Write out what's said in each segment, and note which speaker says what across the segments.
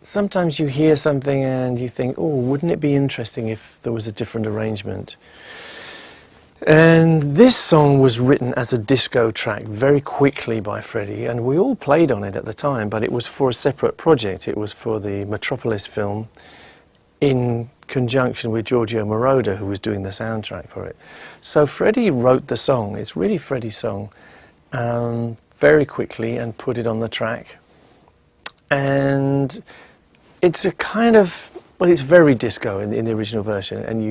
Speaker 1: sometimes you hear something and you think, oh, wouldn't it be interesting if there was a different arrangement? And this song was written as a disco track very quickly by Freddie, and we all played on it at the time, but it was for a separate project. It was for the Metropolis film in conjunction with Giorgio Moroder, who was doing the soundtrack for it. So Freddie wrote the song, it's really Freddie's song, very quickly and put it on the track. And it's a kind of, well, it's very disco in the original version, and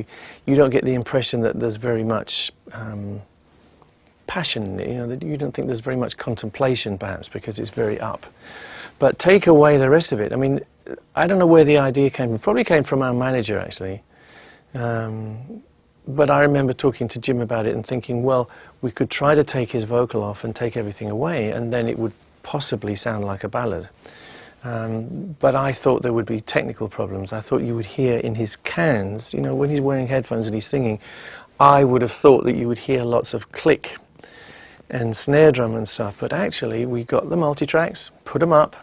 Speaker 1: you don't get the impression that there's very much passion, you know, that you don't think there's very much contemplation perhaps, because it's very up. But take away the rest of it. I mean, I don't know where the idea came from. It probably came from our manager, actually. But I remember talking to Jim about it and thinking, well, we could try to take his vocal off and take everything away, and then it would possibly sound like a ballad. But I thought there would be technical problems. I thought you would hear in his cans, you know, when he's wearing headphones and he's singing, I would have thought that you would hear lots of click and snare drum and stuff. But actually, we got the multi-tracks, put them up,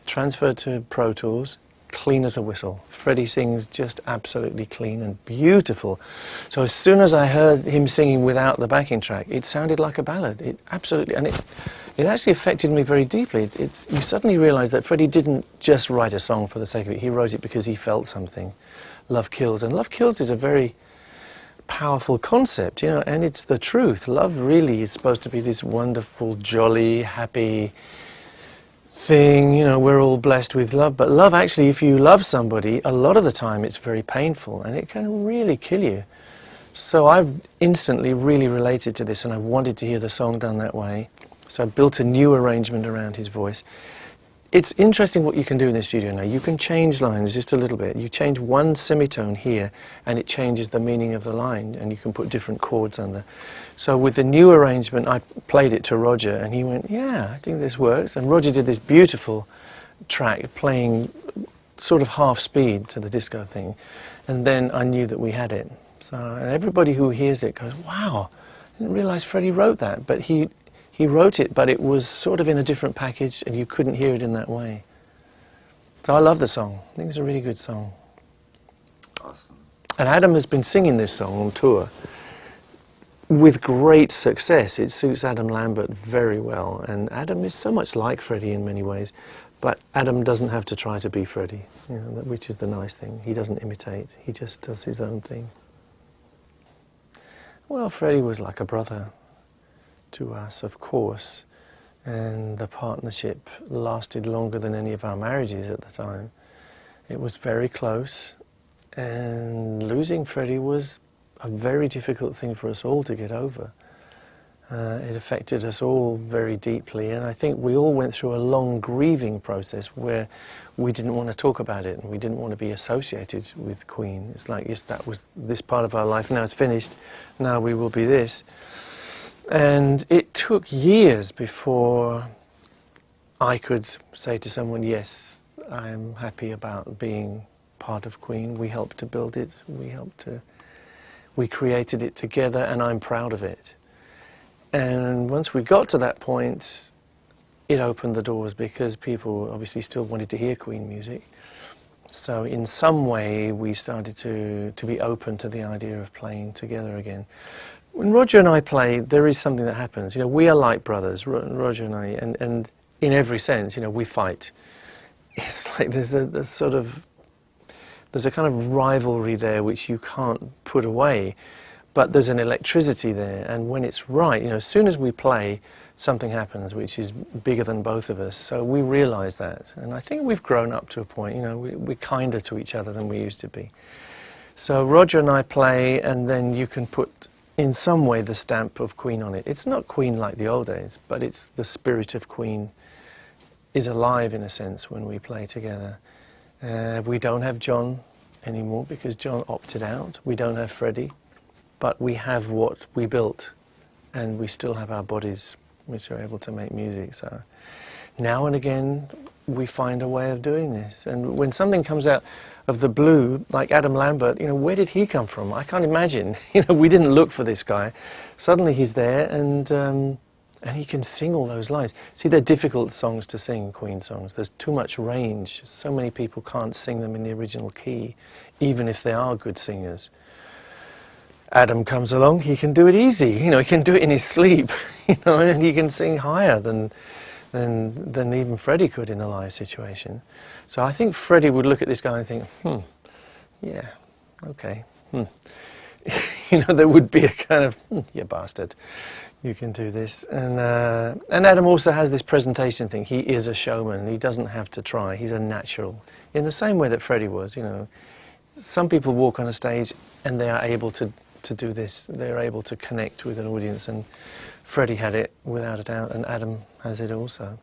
Speaker 1: transferred to Pro Tools, clean as a whistle. Freddie sings just absolutely clean and beautiful. So as soon as I heard him singing without the backing track, it sounded like a ballad. It absolutely, and it actually affected me very deeply. You suddenly realise that Freddie didn't just write a song for the sake of it. He wrote it because he felt something. Love kills, and love kills is a very powerful concept, you know, and it's the truth. Love really is supposed to be this wonderful, jolly, happy thing, you know, we're all blessed with love, but love actually, if you love somebody, a lot of the time it's very painful and it can really kill you. So I've instantly really related to this, and I wanted to hear the song done that way, so I built a new arrangement around his voice. It's interesting what you can do in the studio now. You can change lines just a little bit. You change one semitone here and it changes the meaning of the line, and you can put different chords under. So with the new arrangement, I played it to Roger and he went, yeah, I think this works. And Roger did this beautiful track playing sort of half speed to the disco thing. And then I knew that we had it. So, and everybody who hears it goes, wow, I didn't realize Freddie wrote that. But he wrote it, but it was sort of in a different package and you couldn't hear it in that way. So I love the song. I think it's a really good song.
Speaker 2: Awesome.
Speaker 1: And Adam has been singing this song on tour with great success. It suits Adam Lambert very well. And Adam is so much like Freddie in many ways, but Adam doesn't have to try to be Freddie, you know, which is the nice thing. He doesn't imitate. He just does his own thing. Well, Freddie was like a brother to us, of course, and the partnership lasted longer than any of our marriages at the time. It was very close, and losing Freddie was a very difficult thing for us all to get over. It affected us all very deeply, and I think we all went through a long grieving process where we didn't want to talk about it and we didn't want to be associated with Queen. It's like, yes, that was this part of our life, now it's finished, now we will be this. And it took years before I could say to someone, yes, I'm happy about being part of Queen. We helped to build it, we created it together, and I'm proud of it. And once we got to that point, it opened the doors because people obviously still wanted to hear Queen music. So in some way we started to be open to the idea of playing together again. When Roger and I play, there is something that happens. You know, we are like brothers, Roger and I, and in every sense, you know, we fight. It's like there's a kind of rivalry there which you can't put away, but there's an electricity there, and when it's right, you know, as soon as we play, something happens which is bigger than both of us. So we realise that, and I think we've grown up to a point, you know, we're kinder to each other than we used to be. So Roger and I play, and then you can put in some way the stamp of Queen on it. It's not Queen like the old days, but it's the spirit of Queen is alive in a sense when we play together. We don't have John anymore because John opted out. We don't have Freddie, but we have what we built, and we still have our bodies which are able to make music. So now and again we find a way of doing this, and when something comes out of the blue, like Adam Lambert, you know, where did he come from? I can't imagine. You know, we didn't look for this guy. Suddenly he's there, and And he can sing all those lines. See, they're difficult songs to sing, Queen songs. There's too much range. So many people can't sing them in the original key, even if they are good singers. Adam comes along, he can do it easy. You know, he can do it in his sleep. You know, and he can sing higher than even Freddie could in a live situation. So I think Freddie would look at this guy and think, yeah, okay. You know, there would be a kind of, you bastard, you can do this. And Adam also has this presentation thing. He is a showman. He doesn't have to try. He's a natural. In the same way that Freddie was, you know. Some people walk on a stage and they are able to do this. They're able to connect with an audience, and Freddie had it without a doubt, and Adam has it also.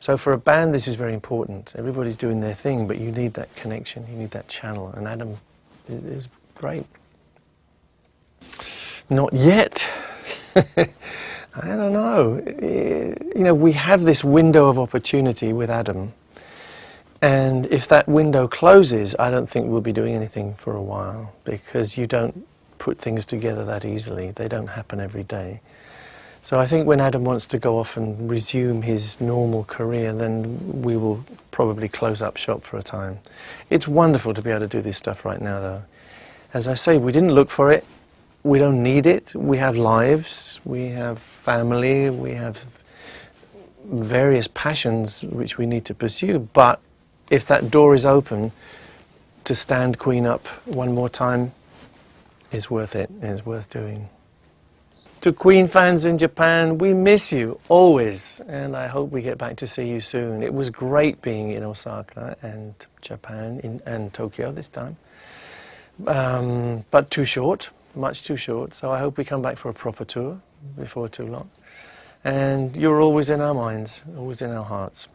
Speaker 1: So for a band, this is very important. Everybody's doing their thing, but you need that connection, you need that channel, and Adam is great. Not yet. I don't know. You know, we have this window of opportunity with Adam, and if that window closes, I don't think we'll be doing anything for a while, because you don't put things together that easily. They don't happen every day. So I think when Adam wants to go off and resume his normal career, then we will probably close up shop for a time. It's wonderful to be able to do this stuff right now, though. As I say, we didn't look for it. We don't need it. We have lives, we have family, we have various passions which we need to pursue. But if that door is open, to stand Queen up one more time is worth it. It's worth doing. To Queen fans in Japan, we miss you always, and I hope we get back to see you soon. It was great being in Osaka and Japan and Tokyo this time, but too short, much too short. So I hope we come back for a proper tour before too long. And you're always in our minds, always in our hearts.